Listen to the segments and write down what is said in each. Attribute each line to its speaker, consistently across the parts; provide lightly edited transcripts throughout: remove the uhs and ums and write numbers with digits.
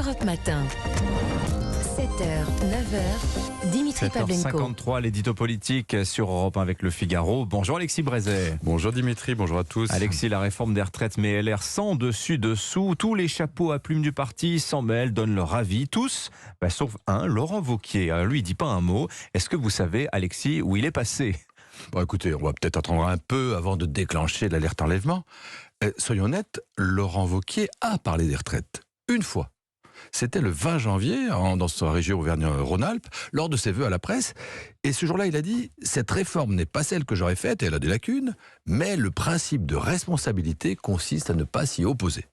Speaker 1: Europe Matin. 7h, 9h, Dimitri Pavlenko.
Speaker 2: 7h53, l'édito politique sur Europe 1 avec Le Figaro. Bonjour Alexis Brézet.
Speaker 3: Bonjour Dimitri, bonjour à tous.
Speaker 2: Alexis, la réforme des retraites met LR sans dessus-dessous. Tous les chapeaux à plumes du parti s'en mêlent, donnent leur avis. Tous, sauf un, Laurent Wauquiez. Alors lui, il dit pas un mot. Est-ce que vous savez, Alexis, où il est passé ?
Speaker 3: Bon, écoutez, on va peut-être attendre un peu avant de déclencher l'alerte enlèvement. Soyons honnêtes, Laurent Wauquiez a parlé des retraites. Une fois. C'était le 20 janvier, dans sa région Auvergne-Rhône-Alpes, lors de ses vœux à la presse. Et ce jour-là, il a dit « Cette réforme n'est pas celle que j'aurais faite, et elle a des lacunes, mais le principe de responsabilité consiste à ne pas s'y opposer. »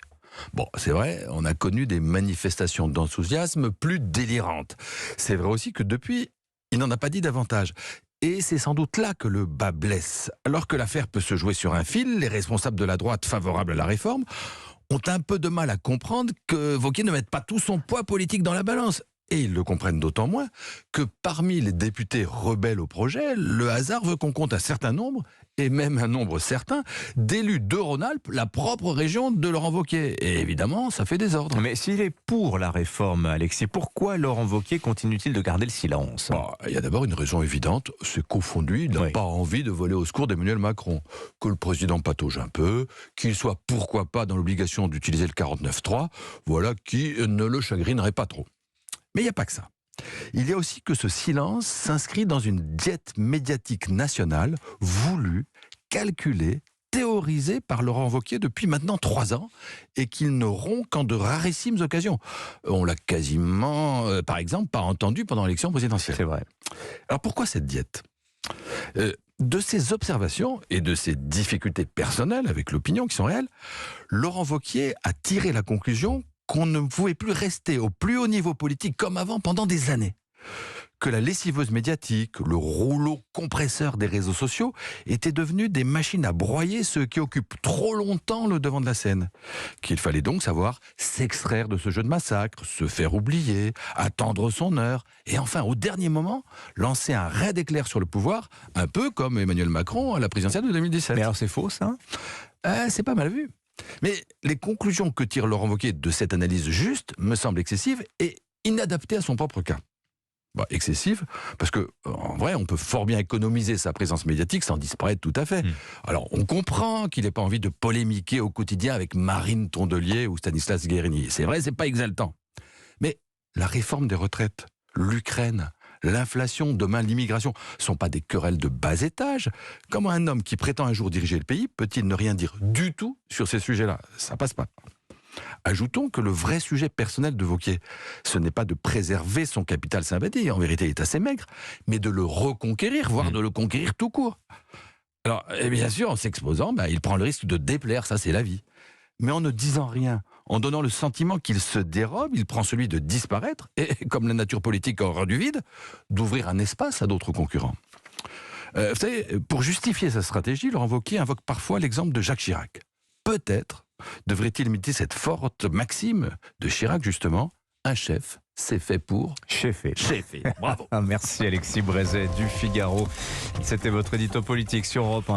Speaker 3: Bon, c'est vrai, on a connu des manifestations d'enthousiasme plus délirantes. C'est vrai aussi que depuis, il n'en a pas dit davantage. Et c'est sans doute là que le bas blesse. Alors que l'affaire peut se jouer sur un fil, les responsables de la droite favorables à la réforme ont un peu de mal à comprendre que Wauquiez ne mette pas tout son poids politique dans la balance. Et ils le comprennent d'autant moins que parmi les députés rebelles au projet, le hasard veut qu'on compte un certain nombre, et même un nombre certain, d'élus de Rhône-Alpes, la propre région de Laurent Wauquiez. Et évidemment, ça fait désordre.
Speaker 2: Mais s'il est pour la réforme, Alexis, pourquoi Laurent Wauquiez continue-t-il de garder le silence ?
Speaker 3: Il y a d'abord une raison évidente, c'est qu'au fond de lui, il n'a pas envie de voler au secours d'Emmanuel Macron. Que le président patauge un peu, qu'il soit pourquoi pas dans l'obligation d'utiliser le 49.3, voilà qui ne le chagrinerait pas trop. Mais il n'y a pas que ça. Il y a aussi que ce silence s'inscrit dans une diète médiatique nationale, voulue, calculée, théorisée par Laurent Wauquiez depuis maintenant 3 ans, et qu'il ne rompt qu'en de rarissimes occasions. On l'a quasiment, par exemple, pas entendu pendant l'élection présidentielle.
Speaker 2: C'est vrai.
Speaker 3: Alors pourquoi cette diète ? De ses observations et de ses difficultés personnelles avec l'opinion qui sont réelles, Laurent Wauquiez a tiré la conclusion qu'on ne pouvait plus rester au plus haut niveau politique comme avant pendant des années. Que la lessiveuse médiatique, le rouleau compresseur des réseaux sociaux étaient devenus des machines à broyer ceux qui occupent trop longtemps le devant de la scène. Qu'il fallait donc savoir s'extraire de ce jeu de massacre, se faire oublier, attendre son heure, et enfin, au dernier moment, lancer un raid éclair sur le pouvoir, un peu comme Emmanuel Macron à la présidentielle de 2017.
Speaker 2: Mais alors c'est faux, ça ?
Speaker 3: C'est pas mal vu. Mais les conclusions que tire Laurent Wauquiez de cette analyse juste me semblent excessives et inadaptées à son propre cas. Excessive, parce que en vrai, on peut fort bien économiser sa présence médiatique sans disparaître tout à fait. Alors, on comprend qu'il n'ait pas envie de polémiquer au quotidien avec Marine Tondelier ou Stanislas Guérini. C'est vrai, c'est pas exaltant. Mais la réforme des retraites, l'Ukraine, l'inflation, demain l'immigration, sont pas des querelles de bas étage. Comment un homme qui prétend un jour diriger le pays peut-il ne rien dire du tout sur ces sujets-là ? Ça passe pas. Ajoutons que le vrai sujet personnel de Wauquiez, ce n'est pas de préserver son capital sympathie, en vérité il est assez maigre, mais de le reconquérir, voire de le conquérir tout court. Alors, et bien sûr, en s'exposant, il prend le risque de déplaire, ça c'est la vie. Mais en ne disant rien, en donnant le sentiment qu'il se dérobe, il prend celui de disparaître, et comme la nature politique a horreur du vide, d'ouvrir un espace à d'autres concurrents. Vous savez, pour justifier sa stratégie, Laurent Wauquiez invoque parfois l'exemple de Jacques Chirac. Peut-être devrait-il imiter cette forte maxime de Chirac, justement, un chef, c'est fait pour...
Speaker 2: Cheffer.
Speaker 3: Bravo.
Speaker 2: Merci Alexis Brézet du Figaro. C'était votre édito politique sur Europe 1.